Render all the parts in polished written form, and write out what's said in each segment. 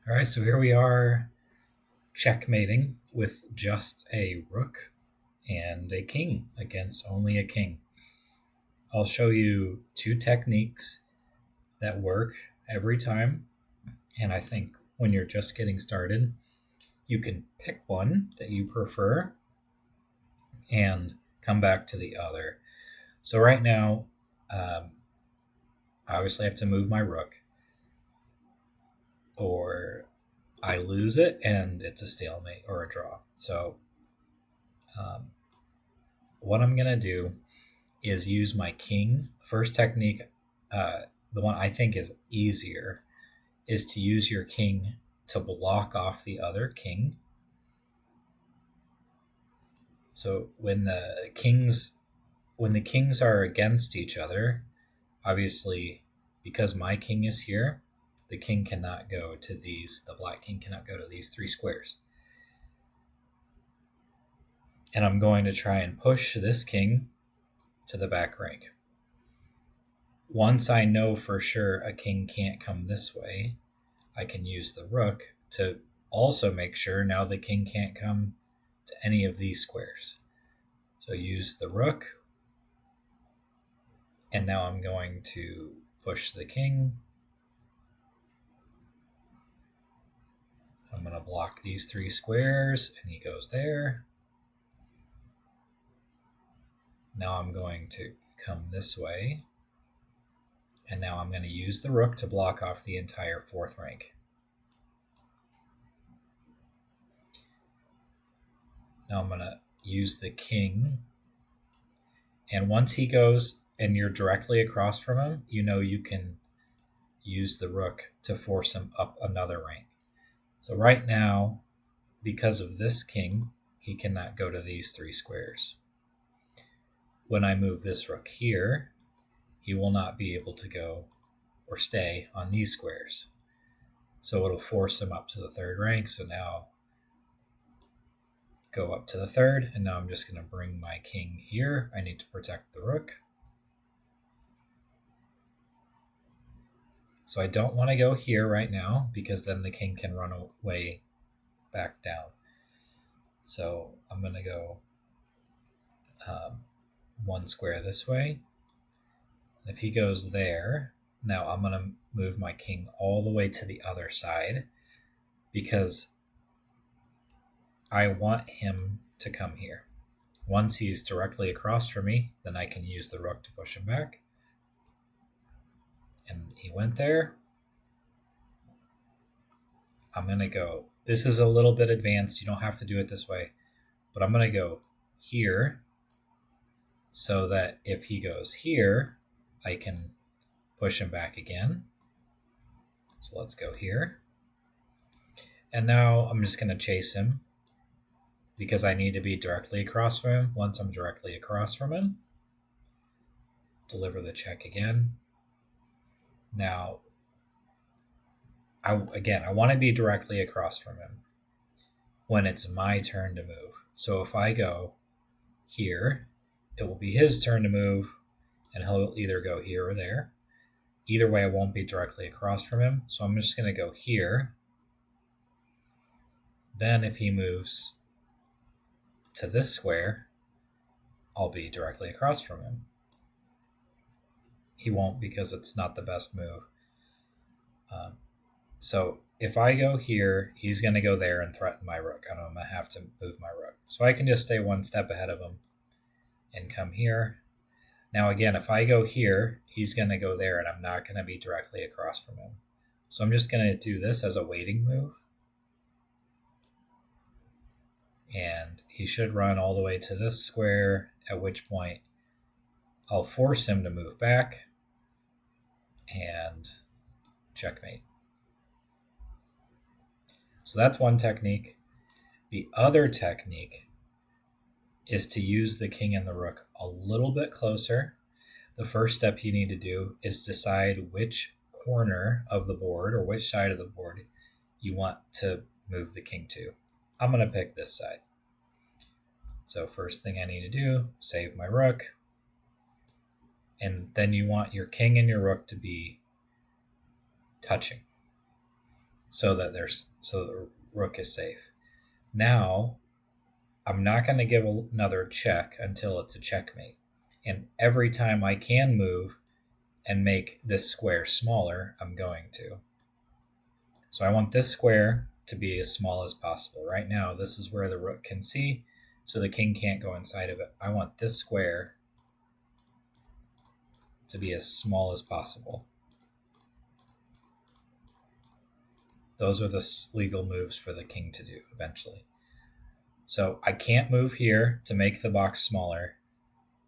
All right, so here we are checkmating with just a rook and a king against only a king. I'll show you two techniques that work every time, and I think when you're just getting started, you can pick one that you prefer and come back to the other. So, right now, um, I obviously have to move my rook, or I lose it and it's a stalemate or a draw. So, um, what I'm going to do is use my king. First technique, the one I think is easier, is to use your king to block off the other king. So when the kings are against each other, obviously because my king is here, the king cannot go to these. The black king cannot go to these three squares. And I'm going to try and push this king to the back rank. Once I know for sure a king can't come this way, I can use the rook to also make sure now the king can't come to any of these squares. So use the rook, and now I'm going to push the king. I'm going to block these three squares, and he goes there. Now I'm going to come this way, and now I'm going to use the rook to block off the entire fourth rank. Now I'm going to use the king, and once he goes and you're directly across from him, you know you can use the rook to force him up another rank. So right now, because of this king, he cannot go to these three squares. When I move this rook here, he will not be able to go or stay on these squares. So it'll force him up to the third rank. So now go up to the third, and now I'm just going to bring my king here. I need to protect the rook. So I don't want to go here right now because then the king can run away back down. So I'm going to go one square this way. If he goes there, now I'm going to move my king all the way to the other side because I want him to come here. Once he's directly across from me, then I can use the rook to push him back. And he went there. I'm going to go. This is a little bit advanced. You don't have to do it this way. But I'm going to go here so that if he goes here, I can push him back again. So let's go here. And now I'm just going to chase him because I need to be directly across from him. Once I'm directly across from him, deliver the check again. Now, I want to be directly across from him when it's my turn to move. So if I go here, it will be his turn to move, and he'll either go here or there. Either way, I won't be directly across from him. So I'm just going to go here. Then if he moves to this square, I'll be directly across from him. He won't because it's not the best move. So if I go here, he's going to go there and threaten my rook. And I'm going to have to move my rook. So I can just stay one step ahead of him and come here. Now again, if I go here, he's going to go there and I'm not going to be directly across from him. So I'm just going to do this as a waiting move. And he should run all the way to this square, at which point I'll force him to move back and checkmate. So that's one technique. The other technique is to use the king and the rook a little bit closer. The first step you need to do is decide which corner of the board or which side of the board you want to move the king to. I'm going to pick this side. So first thing I need to do, save my rook. And then you want your king and your rook to be touching. so that the rook is safe. Now, I'm not going to give another check until it's a checkmate. And every time I can move and make this square smaller, I'm going to. So I want this square to be as small as possible. Right now, this is where the rook can see, so the king can't go inside of it. I want this square to be as small as possible. Those are the legal moves for the king to do eventually. So I can't move here to make the box smaller,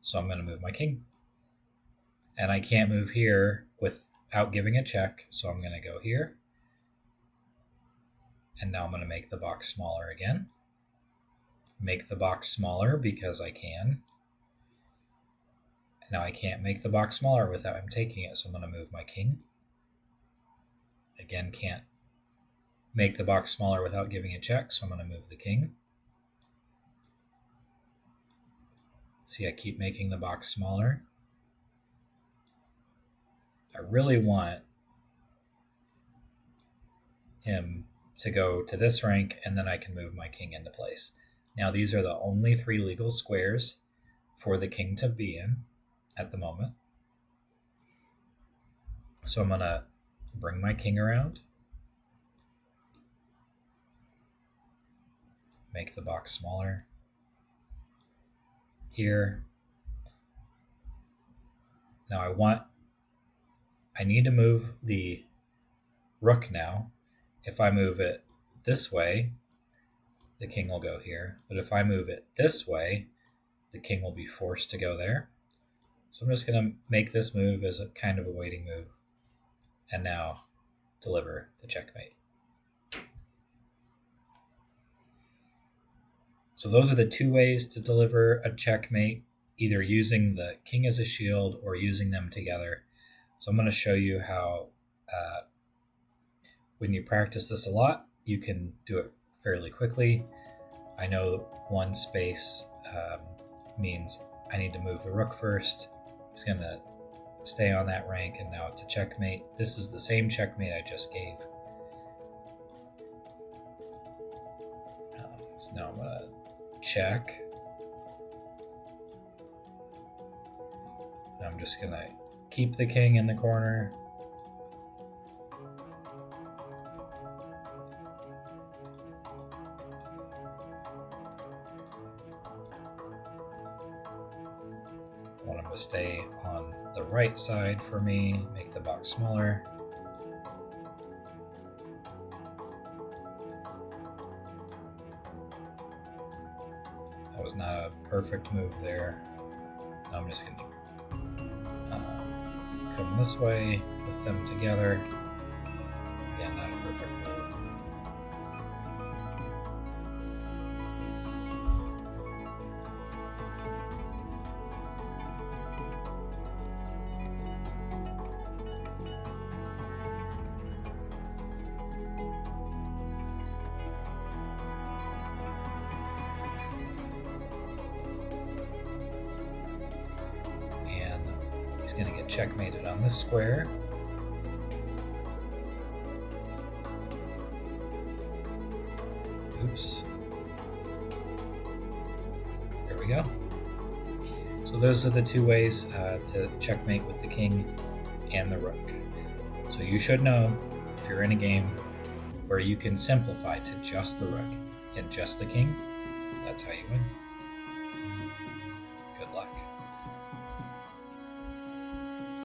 so I'm going to move my king. And I can't move here without giving a check, so I'm going to go here. And now I'm going to make the box smaller again. Make the box smaller because I can. Now I can't make the box smaller without him taking it, so I'm going to move my king. Again, can't make the box smaller without giving a check, so I'm going to move the king. See, I keep making the box smaller. I really want him to go to this rank, and then I can move my king into place. Now, these are the only 3 legal squares for the king to be in at the moment. So I'm going to bring my king around, make the box smaller here. Now I need to move the rook now. If I move it this way, the king will go here. But if I move it this way, the king will be forced to go there. So I'm just going to make this move as a kind of a waiting move. And now deliver the checkmate. So those are the 2 ways to deliver a checkmate, either using the king as a shield or using them together. So I'm going to show you how when you practice this a lot, you can do it fairly quickly. I know 1 space means I need to move the rook first. It's going to stay on that rank, and now it's a checkmate. This is the same checkmate I just gave. So now I'm going to check. I'm just going to keep the king in the corner. I want him to stay on the right side for me, make the box smaller. That was not a perfect move there. Now I'm just going to come this way with them together. Again, not a perfect move. He's going to get checkmated on this square. Oops. There we go. So those are the 2 ways to checkmate with the king and the rook. So you should know, if you're in a game where you can simplify to just the rook and just the king, that's how you win.